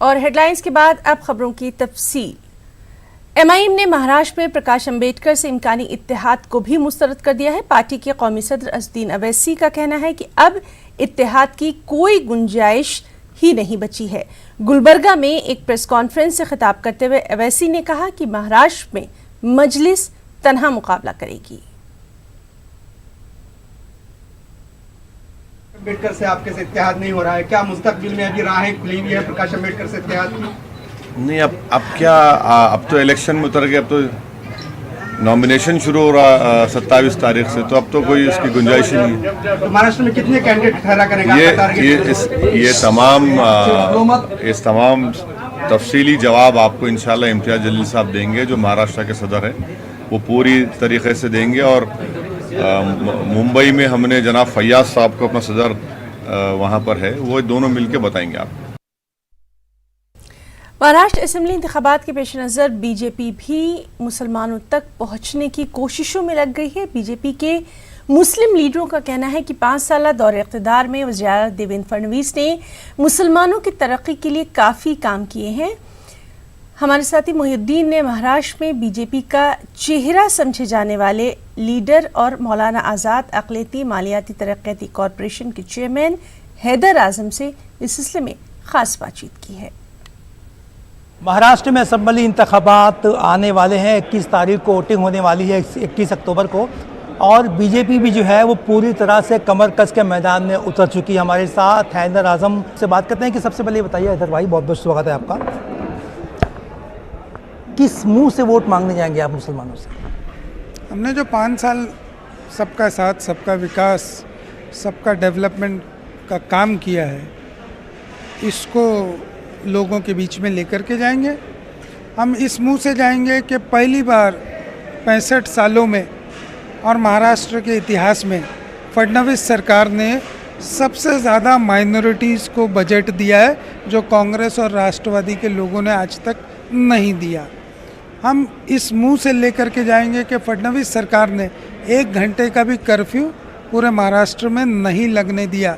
اور head lines کے بعد اب خبروں کی تفصیل۔ MIM نے مہاراشٹر میں پرکاش امبیڈکر سے امکانی اتحاد کو بھی مسترد کر دیا ہے۔ پارٹی کے قومی صدر اسدالدین اویسی کا کہنا ہے کہ اب اتحاد کی کوئی گنجائش ہی نہیں بچی ہے۔ گلبرگہ میں ایک پریس کانفرنس سے خطاب کرتے ہوئے اویسی نے کہا کہ مہاراشٹر میں مجلس تنہا مقابلہ کرے گی۔ امبیڈکر سے آپ کے سے اتحاد نہیں ہو رہا ہے، کیا مستقبل میں ابھی راہیں کھلی ہوئی ہے پرکاش امبیڈکر سے اتحاد کی؟ نہیں، اب کیا، اب تو الیکشن میں اتر گئے، اب تو نامینیشن شروع ہو رہا 27 تاریخ سے، تو اب تو کوئی اس کی گنجائش ہی نہیں ہے۔ مہاراشٹر میں کتنے کینڈیڈیٹ ٹھہرا کرے گا؟ یہ تمام تفصیلی جواب آپ کو انشاءاللہ امتیاز جلیل صاحب دیں گے، جو مہاراشٹر کے صدر ہیں، وہ پوری طریقے سے دیں گے۔ اور ممبئی میں ہم نے جناب فیاض صاحب کو اپنا صدر وہاں پر ہے، وہ دونوں مل کے بتائیں گے آپ کو۔ مہاراشٹر اسمبلی انتخابات کے پیش نظر بی جے پی بھی مسلمانوں تک پہنچنے کی کوششوں میں لگ گئی ہے۔ بی جے پی کے مسلم لیڈروں کا کہنا ہے کہ 5 سالہ دور اقتدار میں وزیر اعلیٰ دیویندر فڈنویس نے مسلمانوں کی ترقی کے لیے کافی کام کیے ہیں۔ ہمارے ساتھی محی الدین نے مہاراشٹر میں بی جے پی کا چہرہ سمجھے جانے والے لیڈر اور مولانا آزاد اقلیتی مالیاتی ترقیاتی کارپوریشن کے چیئرمین حیدر اعظم سے اس سلسلے میں خاص بات چیت کی ہے۔ مہاراشٹر میں اسمبلی انتخابات آنے والے ہیں، 21 تاریخ کو ووٹنگ ہونے والی ہے، 21 اکتوبر کو، اور بی جے پی بھی جو ہے وہ پوری طرح سے کمر کس کے میدان میں اتر چکی ہے۔ ہمارے ساتھ حیدر اعظم سے بات کرتے ہیں کہ سب سے پہلے بتائیے حیدر بھائی، بہت بہت سواگت ہے آپ کا، کس منہ سے ووٹ مانگنے جائیں گے آپ مسلمانوں سے؟ ہم نے جو 5 سال سب کا ساتھ، سب کا وکاس، سب کا ڈیولپمنٹ کا کام کیا ہے، اس کو لوگوں کے بیچ میں لے کر کے جائیں گے۔ ہم اس منہ سے جائیں گے کہ پہلی بار 65 سالوں میں اور مہاراشٹر کے اتہاس میں فڈنویس سرکار نے سب سے زیادہ مائنورٹیز کو بجٹ دیا ہے، جو کانگریس اور راشٹروادی کے لوگوں نے آج تک نہیں دیا۔ ہم اس منہ سے لے کر کے جائیں گے کہ فڈنویس سرکار نے 1 گھنٹے کا بھی کرفیو پورے مہاراشٹر میں نہیں لگنے دیا،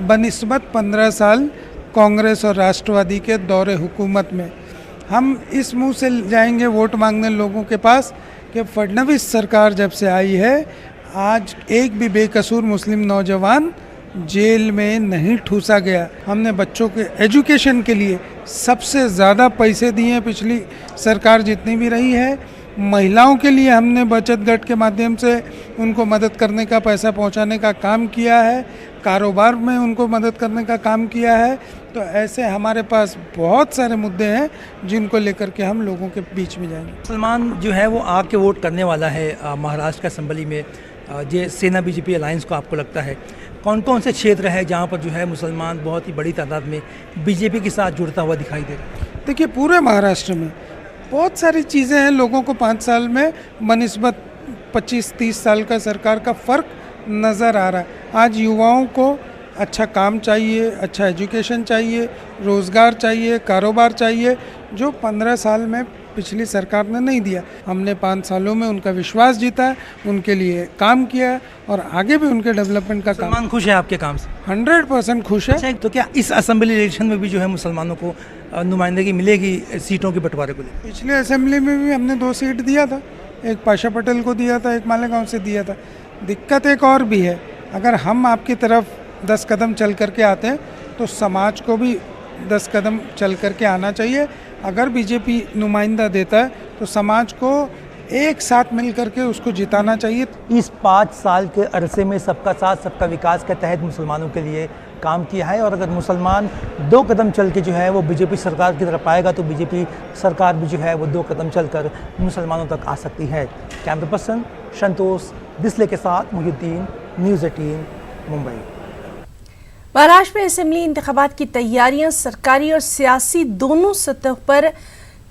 بنسبت 15 سال کانگریس اور راشٹروادی کے دور حکومت میں۔ ہم اس منہ سے جائیں گے ووٹ مانگنے لوگوں کے پاس کہ فڈنویس سرکار جب سے آئی ہے، آج ایک بھی بے قصور مسلم نوجوان جیل میں نہیں ٹھوسا گیا۔ ہم نے بچوں کے ایجوکیشن کے لیے سب سے زیادہ پیسے دیے ہیں، پچھلی سرکار جتنی بھی رہی ہے۔ مہیلاؤں کے لیے ہم نے بچت گٹ کے مادھیم سے ان کو مدد کرنے کا، پیسہ پہنچانے کا کام کیا ہے، کاروبار میں ان کو مدد کرنے کا کام کیا ہے۔ تو ایسے ہمارے پاس بہت سارے مدعے ہیں جن کو لے کر کے ہم لوگوں کے بیچ میں جائیں گے۔ مسلمان جو ہے وہ آ کے ووٹ کرنے والا ہے مہاراشٹر کا اسمبلی میں، یہ سینا بی جے پی الائنس کو آپ کو لگتا ہے کون کون سے چھیتر ہے جہاں پر جو ہے مسلمان بہت ہی بڑی تعداد میں بی جے پی کے ساتھ جڑتا ہوا دکھائی دے رہا ہے؟ دیکھیے، پورے مہاراشٹر میں بہت ساری چیزیں ہیں، لوگوں کو 5 سال میں بنسبت 25-30 سال کا سرکار کا فرق نظر آ رہا ہے۔ آج یواؤں کو اچھا کام چاہیے، اچھا ایجوکیشن چاہیے، روزگار چاہیے، کاروبار چاہیے، جو 15 سال میں پچھلی سرکار نے نہیں دیا۔ ہم نے 5 سالوں میں ان کا وشواس جیتا ہے، ان کے لیے کام کیا ہے، اور آگے بھی ان کے ڈیولپمنٹ کا کام۔ مسلمان خوش ہیں آپ کے کام سے؟ 100% خوش ہے۔ تو کیا اس اسمبلی الیکشن میں بھی جو ہے مسلمانوں کو نمائندگی ملے گی سیٹوں کے بٹوارے کو لے؟ پچھلے اسمبلی میں بھی ہم نے 2 سیٹ دیا تھا، ایک پاشا پٹیل کو دیا تھا، ایک مالیگاؤں سے دیا تھا۔ دقت ایک اور بھی ہے، اگر ہم آپ کی طرف 10 قدم چل کر کے آتے ہیں تو سماج کو بھی 10 قدم چل کر کے آنا چاہیے۔ اگر بی جے پی نمائندہ دیتا ہے تو سماج کو ایک ساتھ مل کر کے اس کو جتانا چاہیے۔ اس 5 سال کے عرصے میں سب کا ساتھ سب کا وکاس کے تحت مسلمانوں کے لیے کام کیا ہے، اور اگر مسلمان 2 قدم چل کے جو ہے وہ بی جے پی سرکار کی طرف آئے گا تو بی جے پی سرکار بھی جو ہے وہ 2 قدم چل کر مسلمانوں تک آ سکتی ہے۔ کیمرہ پرسن شنتوش دسلے کے ساتھ محی الدین، نیوز 18 ممبئی۔ مہاراشٹر میں اسمبلی انتخابات کی تیاریاں سرکاری اور سیاسی دونوں سطح پر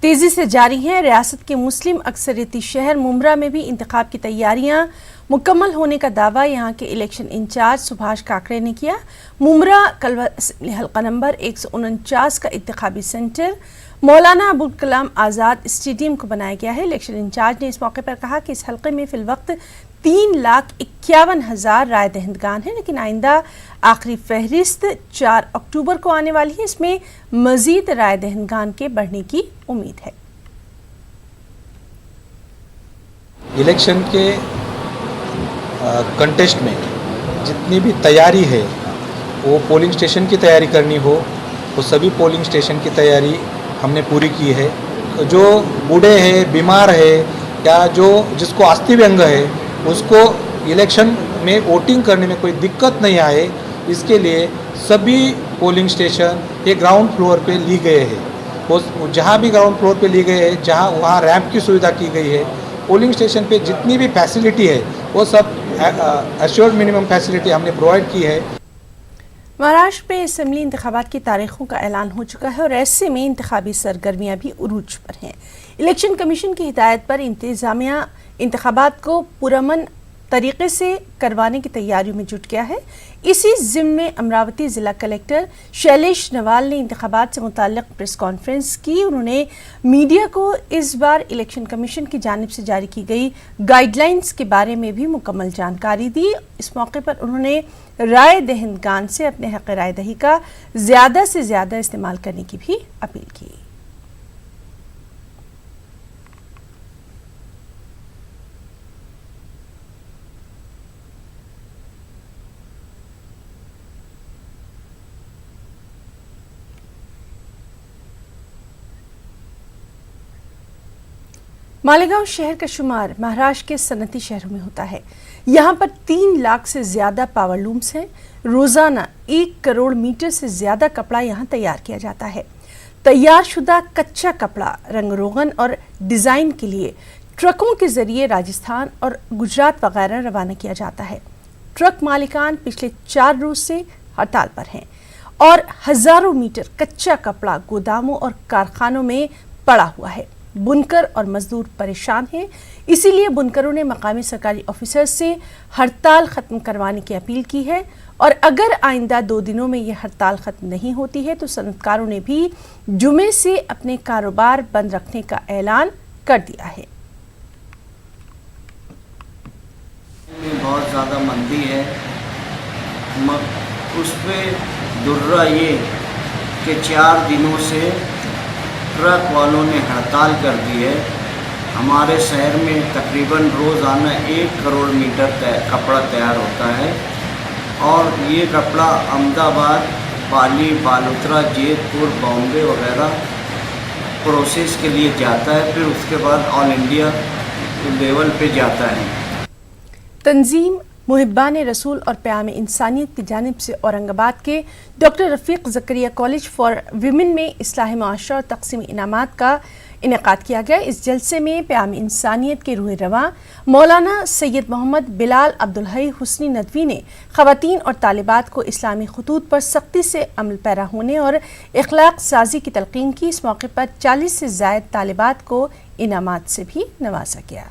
تیزی سے جاری ہیں۔ ریاست کے مسلم اکثریتی شہر ممبرا میں بھی انتخاب کی تیاریاں مکمل ہونے کا دعویٰ یہاں کے الیکشن انچارج سبھاش کاکڑے نے کیا۔ ممبرا کلوا اسمبلی حلقہ نمبر 149 کا انتخابی سینٹر مولانا ابوالکلام آزاد اسٹیڈیم کو بنایا گیا ہے۔ الیکشن انچارج نے اس موقع پر کہا کہ اس حلقے میں فی الوقت 3,51,000 رائے دہندگان ہیں، لیکن آئندہ آخری فہرست 4 اکتوبر کو آنے والی ہے۔ اس میں مزید رائے دہندگان کے بڑھنے کی امید ہے۔ الیکشن کے کنٹیسٹ میں جتنی بھی تیاری ہے، وہ پولنگ اسٹیشن کی تیاری کرنی ہو، وہ سبھی پولنگ اسٹیشن کی تیاری ہم نے پوری کی ہے۔ جو بوڑھے ہیں، بیمار ہے، یا جس کو آستھی ونگ ہے، اس کو الیکشن میں ووٹنگ کرنے میں کوئی دقت نہیں آئے، اس کے لیے سبھی پولنگ اسٹیشن یہ گراؤنڈ فلور پہ لی گئے ہیں۔ وہ جہاں بھی گراؤنڈ فلور پہ لی گئے ہیں، جہاں وہاں ریمپ کی سویدھا کی گئی ہے۔ پولنگ اسٹیشن پہ جتنی بھی فیسلٹی ہے وہ سب ایشورڈ منیمم فیسلٹی ہم نے پرووائڈ کی ہے۔ مہاراشٹر میں اسمبلی انتخابات کی تاریخوں کا اعلان ہو چکا ہے اور ایسے میں انتخابی سرگرمیاں بھی عروج پر ہیں۔ الیکشن کمیشن کی ہدایت پر انتظامیہ انتخابات کو پرامن طریقے سے کروانے کی تیاریوں میں جٹ گیا ہے۔ اسی ضمن میں امراوتی ضلع کلیکٹر شیلیش نوال نے انتخابات سے متعلق پریس کانفرنس کی۔ انہوں نے میڈیا کو اس بار الیکشن کمیشن کی جانب سے جاری کی گئی گائیڈ لائنز کے بارے میں بھی مکمل جانکاری دی۔ اس موقع پر انہوں نے رائے دہندگان سے اپنے حق رائے دہی کا زیادہ سے زیادہ استعمال کرنے کی بھی اپیل کی۔ مالیگاؤں شہر کا شمار مہاراشٹر کے صنعتی شہروں میں ہوتا ہے۔ یہاں پر 3 لاکھ سے زیادہ پاور لومز ہیں۔ روزانہ 1 کروڑ میٹر سے زیادہ کپڑا یہاں تیار کیا جاتا ہے۔ تیار شدہ کچا کپڑا رنگ روغن اور ڈیزائن کے لیے ٹرکوں کے ذریعے راجستھان اور گجرات وغیرہ روانہ کیا جاتا ہے۔ ٹرک مالکان پچھلے 4 روز سے ہڑتال پر ہیں اور ہزاروں میٹر کچا کپڑا گوداموں اور کارخانوں میں پڑا ہوا ہے۔ بنکر اور مزدور پریشان ہیں، اسی لیے بنکروں نے مقامی سرکاری آفیسر سے ہڑتال ختم کروانے کی اپیل کی ہے، اور اگر آئندہ 2 دنوں میں یہ ہڑتال ختم نہیں ہوتی ہے تو صنعتکاروں نے بھی جمعے سے اپنے کاروبار بند رکھنے کا اعلان کر دیا ہے۔ بہت زیادہ مندی ہے، اس پہ درہ یہ کہ 4 دنوں سے ٹرک والوں نے ہڑتال کر دی ہے۔ ہمارے شہر میں تقریباً روزانہ 1 کروڑ میٹر کپڑا تیار ہوتا ہے، اور یہ کپڑا احمد آباد، پالی، بالوترا، جیت پور، بامبے وغیرہ پروسیس کے لیے جاتا ہے، پھر اس کے بعد آل انڈیا لیول پہ جاتا ہے۔ تنظیم محبان رسول اور پیام انسانیت کی جانب سے اورنگ آباد کے doctor Rafiq Zakaria college for women میں اصلاح معاشرہ اور تقسیم انعامات کا انعقاد کیا گیا۔ اس جلسے میں پیام انسانیت کے روح رواں مولانا سید محمد بلال عبدالحی حسنی ندوی نے خواتین اور طالبات کو اسلامی خطوط پر سختی سے عمل پیرا ہونے اور اخلاق سازی کی تلقین کی۔ اس موقع پر 40 سے زائد طالبات کو انعامات سے بھی نوازا گیا۔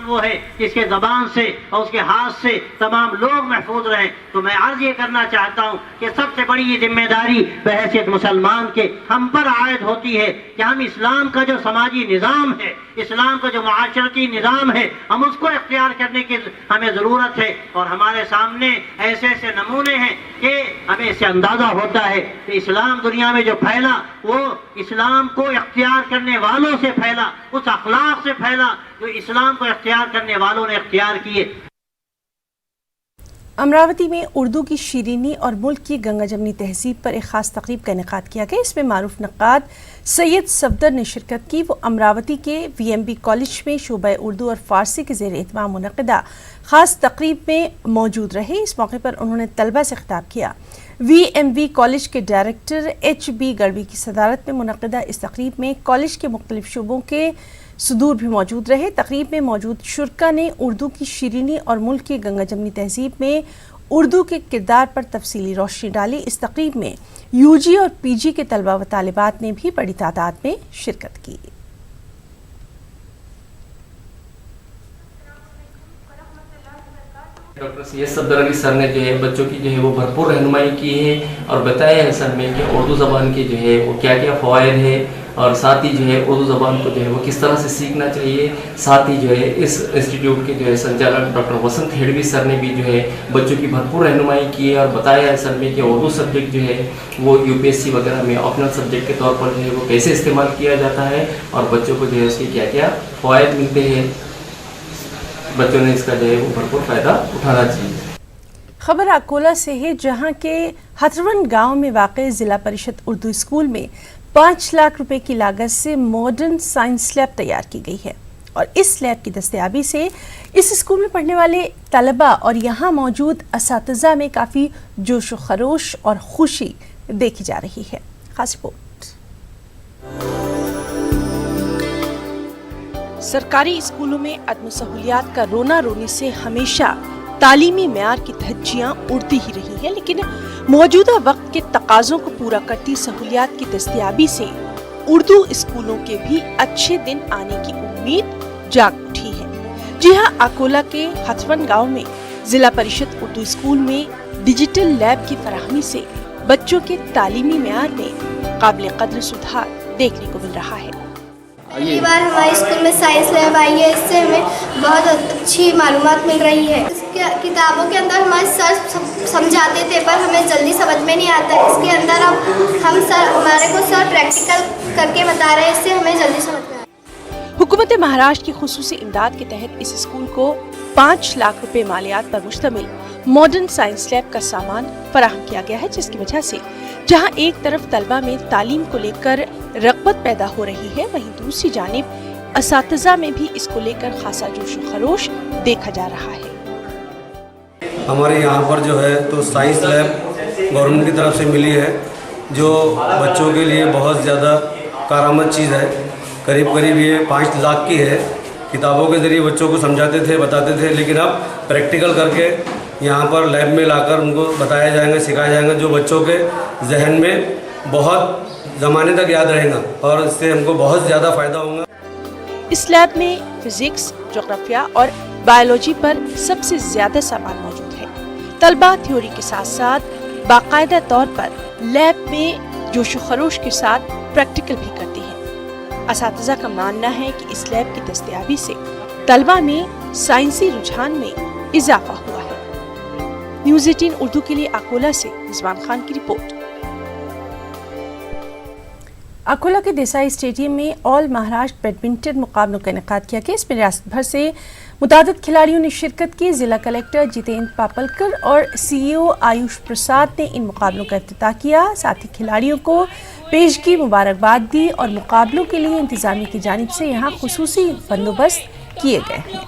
وہ ہے جس کے زبان سے اور اس کے ہاتھ سے تمام لوگ محفوظ رہیں، تو میں عرض یہ کرنا چاہتا ہوں کہ سب سے بڑی یہ ذمہ داری بحیثیت مسلمان کے ہم پر عائد ہوتی ہے کہ ہم اسلام کا جو سماجی نظام ہے، اسلام کا جو معاشرتی نظام ہے، ہم اس کو اختیار کرنے کی ہمیں ضرورت ہے۔ اور ہمارے سامنے ایسے ایسے نمونے ہیں کہ ہمیں اس سے اندازہ ہوتا ہے کہ اسلام دنیا میں جو پھیلا وہ اسلام کو اختیار کرنے والوں سے پھیلا، اس اخلاق سے پھیلا جو اسلام کو اختیار کرنے والوں نے اختیار کیے۔ امراوتی میں اردو کی شیرینی اور ملک کی گنگا جمنی تہذیب پر ایک خاص تقریب کا انعقاد کیا گیا۔ اس میں معروف نقاد سید صفدر نے شرکت کی۔ وہ امراوتی کے وی ایم بی کالج میں شعبہ اردو اور فارسی کے زیر اہتمام منعقدہ خاص تقریب میں موجود رہے۔ اس موقع پر انہوں نے طلبہ سے خطاب کیا۔ وی ایم بی کالج کے ڈائریکٹر ایچ بی گڑوی کی صدارت میں منعقدہ اس تقریب میں کالج کے مختلف شعبوں کے صدور بھی موجود رہے۔ تقریب میں موجود شرکا نے اردو کی شیرینی اور ملک کی گنگا جمنی تہذیب میں اردو کے کردار پر تفصیلی روشنی ڈالی۔ اس تقریب میں یو جی اور پی جی کے طلبہ و طالبات نے بھی بڑی تعداد میں شرکت کی۔ ڈاکٹر سید صفدر علی سر نے جو ہے بچوں کی جو ہے وہ بھرپور رہنمائی کی ہے اور بتایا ہے سر میں کہ اردو زبان کی جو ہے وہ کیا کیا فوائد ہے اور ساتھ ہی جو ہے اردو زبان کو جو ہے وہ کس طرح سے سیکھنا چاہیے. ساتھ ہی جو ہے اس انسٹیٹیوٹ کے جو ہے سنچالک ڈاکٹر وسنت ہیڈوی سر نے بھی جو ہے بچوں کی بھرپور رہنمائی کی ہے اور بتایا ہے سر میں کہ اردو سبجیکٹ جو ہے وہ UPSC وغیرہ میں آپشنل سبجیکٹ کے طور پر جو ہے وہ کیسے استعمال کیا جاتا ہے اور بچوں کو جو ہے اس کے کیا کیا فوائد ملتے ہیں. بچوں نے اس کا جو ہے وہ بھرپور فائدہ اٹھانا چاہیے. خبر اکولا سے ہے جہاں کے ہتھرون گاؤں میں واقع ضلع پریشد اردو اسکول میں 5 لاکھ روپے کی لاگت سے ماڈرن سائنس لیب تیار کی گئی ہے اور اس لیب کی دستیابی سے اس اسکول میں پڑھنے والے طلباء اور یہاں موجود اساتذہ میں کافی جوش و خروش اور خوشی دیکھی جا رہی ہے. خاص رپورٹ. سرکاری اسکولوں میں عدم سہولیات کا رونا رونے سے ہمیشہ تعلیمی معیار کی دھجیاں اڑتی ہی رہی ہیں، لیکن موجودہ وقت کے تقاضوں کو پورا کرتی سہولیات کی دستیابی سے اردو اسکولوں کے بھی اچھے دن آنے کی امید جاگ اٹھی ہے. جی ہاں، اکولا کے ہتھرون گاؤں میں ضلع پریشد اردو اسکول میں ڈیجیٹل لیب کی فراہمی سے بچوں کے تعلیمی معیار میں قابل قدر سدھار دیکھنے کو مل رہا ہے. پہلی بار ہمارے اسکول میں سائنس لیب آئی ہے، اس سے ہمیں بہت اچھی معلومات مل رہی ہے. کتابوں کے اندر ہمارے سر سمجھاتے تھے پر ہمیں جلدی سمجھ میں نہیں آتا. اس کے اندر ہمارے کو سر پریکٹیکل کر کے بتا رہے ہیں، اس سے ہمیں جلدی سمجھ میں آتا ہے. حکومت مہاراشٹر کی خصوصی امداد کے تحت اس اسکول کو 5 لاکھ روپے مالیات پر مشتمل ماڈرن سائنس لیب کا سامان فراہم کیا گیا ہے، جس کی وجہ سے جہاں ایک طرف طلبہ میں تعلیم کو لے کر رغبت پیدا ہو رہی ہے، وہیں دوسری جانب اساتذہ میں بھی اس کو لے کر خاصا جوش و خروش دیکھا جا رہا ہے. ہمارے یہاں پر جو ہے تو سائنس لیب گورنمنٹ کی طرف سے ملی ہے، جو بچوں کے لیے بہت زیادہ کارآمد چیز ہے. قریب یہ 5 لاکھ کی ہے. کتابوں کے ذریعے بچوں کو سمجھاتے تھے، بتاتے تھے، لیکن اب پریکٹیکل کر کے یہاں پر لیب میں لا کر ان کو بتایا جائیں گا، سکھایا جائیں گا، جو بچوں کے ذہن میں بہت زمانے تک یاد رہے گا اور اس سے ہم کو بہت زیادہ فائدہ ہوگا. اس لیب میں فزکس، جغرافیہ اور بایولوجی پر سب سے زیادہ سامان موجود ہے. طلبہ تھیوری کے ساتھ ساتھ باقاعدہ طور پر لیب میں جوش و خروش کے ساتھ پریکٹیکل بھی کرتے ہیں. اساتذہ کا ماننا ہے کہ اس لیب کی دستیابی سے طلبہ میں سائنسی رجحان میں اضافہ ہوا ہے. نیوز 18 اردو کے لیے اکولا سے رضوان خان کی رپورٹ. اکولا کے دیسائی اسٹیڈیم میں آل مہاراشٹر بیڈمنٹن مقابلوں کا انعقاد کیا گیا. اس میں ریاست بھر سے متعدد کھلاڑیوں نے شرکت کی. ضلع کلیکٹر جتیندر پاپلکر اور CEO آیوش پرساد نے ان مقابلوں کا افتتاح کیا. ساتھ ہی کھلاڑیوں کو پیشگی مبارکباد دی اور مقابلوں کے لیے انتظامیہ کی جانب سے یہاں خصوصی بندوبست کیے گئے ہیں.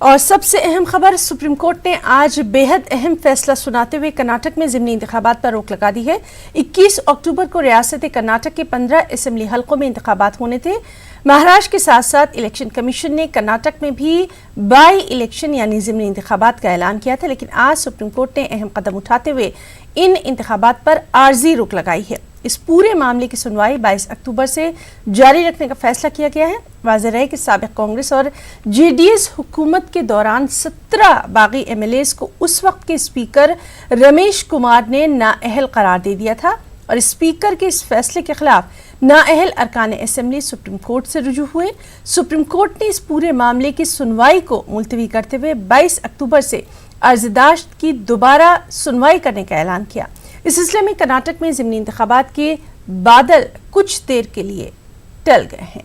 اور سب سے اہم خبر، سپریم کورٹ نے آج بے حد اہم فیصلہ سناتے ہوئے کرناٹک میں ضمنی انتخابات پر روک لگا دی ہے. 21 اکتوبر کو ریاست کرناٹک کے 15 اسمبلی حلقوں میں انتخابات ہونے تھے. مہاراشٹر کے ساتھ ساتھ الیکشن کمیشن نے کرناٹک میں بھی بائی الیکشن یعنی ضمنی انتخابات کا اعلان کیا تھا، لیکن آج سپریم کورٹ نے اہم قدم اٹھاتے ہوئے ان انتخابات پر عارضی روک لگائی ہے. اس پورے معاملے کی سنوائی 22 اکتوبر سے جاری رکھنے کا فیصلہ کیا گیا ہے. واضح رہے کہ سابق کانگریس اور JDS حکومت کے دوران 17 باغی MLAs کو اس وقت کے اسپیکر رمیش کمار نے نااہل قرار دے دیا تھا اور اسپیکر کے اس فیصلے کے خلاف نااہل ارکان اسمبلی سپریم کورٹ سے رجوع ہوئے. سپریم کورٹ نے اس پورے معاملے کی سنوائی کو ملتوی کرتے ہوئے 22 اکتوبر سے عرضداشت کی دوبارہ سنوائی کرنے کا اعلان کیا. اس سلسلے میں کرناٹک میں ضمنی انتخابات کے بادل کچھ دیر کے لیے ٹل گئے ہیں.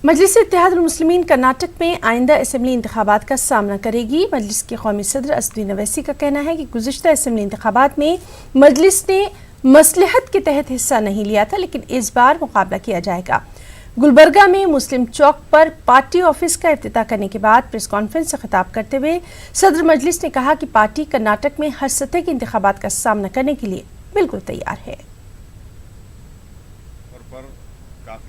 مجلس اتحاد المسلمین کرناٹک میں آئندہ اسمبلی انتخابات کا سامنا کرے گی. مجلس کے قومی صدر اسدالدین اویسی کا کہنا ہے کہ گزشتہ اسمبلی انتخابات میں مجلس نے مصلحت کے تحت حصہ نہیں لیا تھا، لیکن اس بار مقابلہ کیا جائے گا. گلبرگہ میں مسلم چوک پر پارٹی آفس کا افتتاح کرنے کے بعد پریس کانفرنس سے خطاب کرتے ہوئے صدر مجلس نے کہا کہ پارٹی کرناٹک میں ہر سطح کے انتخابات کا سامنا کرنے کے لیے بالکل تیار ہے.